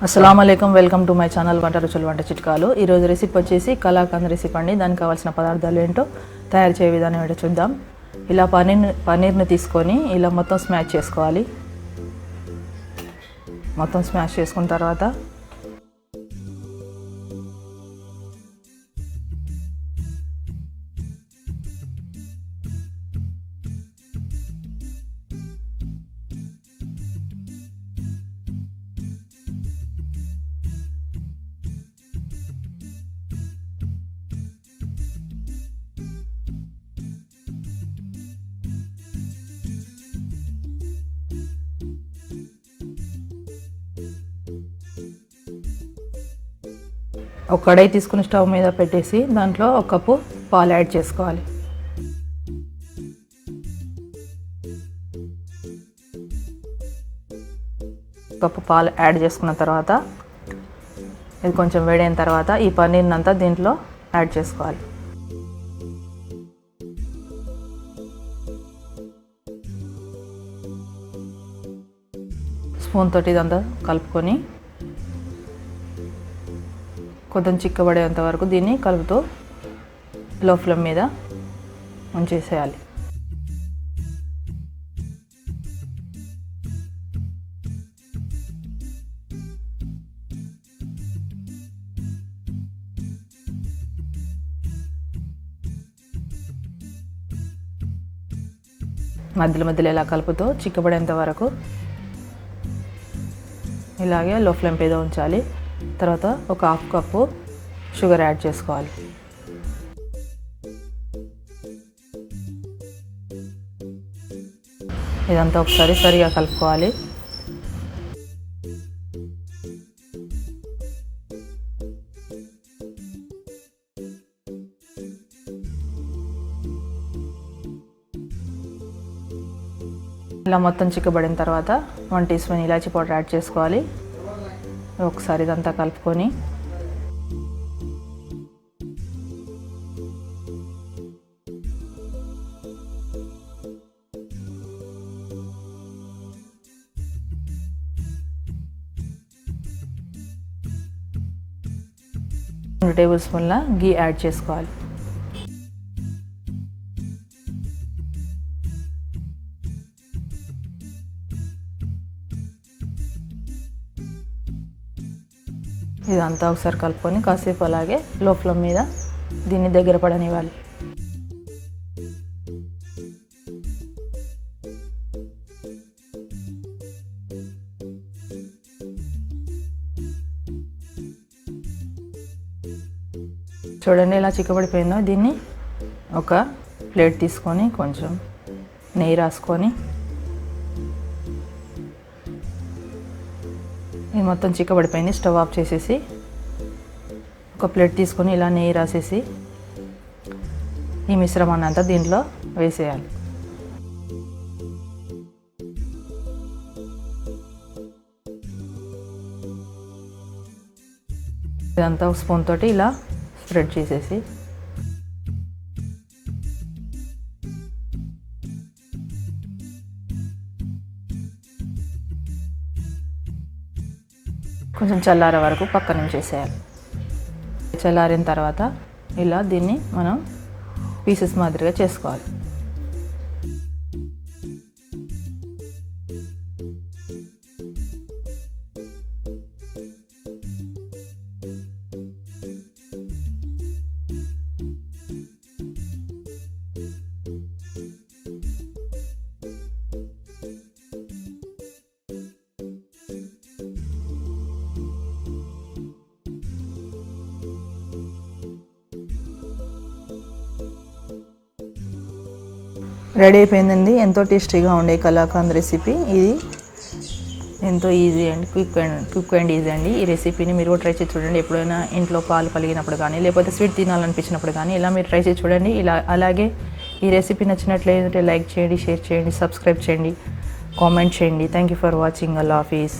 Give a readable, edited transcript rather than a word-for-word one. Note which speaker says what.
Speaker 1: అస్సలాముఅలైకుం welcome to my channel వంట రుచులు వంట చిట్కాలు. ఈరోజు రెసిపీ వచ్చేసి కలాకండ్ రెసిపీ అండి. దానికి కావాల్సిన పదార్థాలు ఏంటో తయారు చేయ విధానం ఏంటో చూద్దాం. ఇలా పన్నీర్ని తీసుకొని ఇలా మొత్తం స్మాష్ చేసుకోవాలి. మొత్తం స్మాష్ చేసుకున్న తర్వాత ఒక కడాయి తీసుకుని స్టవ్ మీద పెట్టేసి దాంట్లో ఒక కప్పు పాలు యాడ్ చేసుకోవాలి. కప్పు పాలు యాడ్ చేసుకున్న తర్వాత ఇది కొంచెం వేడైన తర్వాత ఈ పన్నీర్ని అంతా దీంట్లో యాడ్ చేసుకోవాలి. స్పూన్ తోటి ఇదంతా కలుపుకొని కొంచెం చిక్కబడేంత వరకు దీన్ని కలుపుతూ లో ఫ్లేమ్ మీద ఉంచేసేయాలి. మధ్యలో ఇలా కలుపుతూ చిక్కబడేంత వరకు ఇలాగే లో ఫ్లేమ్ మీద ఉంచాలి. తర్వాత ఒక హాఫ్ కప్పు షుగర్ యాడ్ చేసుకోవాలి. ఇదంతా ఒకసారి సరిగా కలుపుకోవాలి. ఇలా మొత్తం చిక్కబడిన తర్వాత 1 టీ స్పూన్ ఇలాచీ పౌడర్ యాడ్ చేసుకోవాలి. ఒకసారి ఇదంతా కలుపుకొని రెండు టేబుల్ స్పూన్ల గీ యాడ్ చేసుకోవాలి. ఇదంతా ఒకసారి కలుపుకొని కాసేపు అలాగే లో ఫ్లేమ్ మీద దీన్ని దగ్గర పడనివ్వాలి. చూడండి ఎలా చిక్కబడిపోయిందో. దీన్ని ఒక ప్లేట్ తీసుకొని కొంచెం నెయ్యి రాసుకొని ఇది మొత్తం చిక్కబడిపోయింది. స్టవ్ ఆఫ్ చేసేసి ఒక ప్లేట్ తీసుకొని ఇలా నెయ్యి రాసేసి ఈ మిశ్రమాన్ని అంతా దీంట్లో వేసేయాలి. ఇదంతా ఒక స్పూన్ తోటి ఇలా స్ప్రెడ్ చేసేసి కొంచెం చల్లారే వరకు పక్కన ఉంచేసేయాలి. చల్లారిన తర్వాత ఇలా దీన్ని మనం పీసెస్ మాదిరిగా చేసుకోవాలి. రెడీ అయిపోయిందండి. ఎంతో టేస్టీగా ఉండే కలాకండ్ రెసిపీ. ఇది ఎంతో ఈజీ అండి, క్విక్ అండ్ ఈజీ అండి. ఈ రెసిపీని మీరు ట్రై చేసి చూడండి. ఎప్పుడైనా ఇంట్లో పాలు పలిగినప్పుడు కానీ లేకపోతే స్వీట్ తినాలనిపించినప్పుడు కానీ ఇలా మీరు ట్రై చేసి చూడండి. అలాగే ఈ రెసిపీ నచ్చినట్లయితే లైక్ చేయండి, షేర్ చేయండి, సబ్స్క్రైబ్ చేయండి, కామెంట్ చేయండి. Thank you for watching. Allah Hafeez.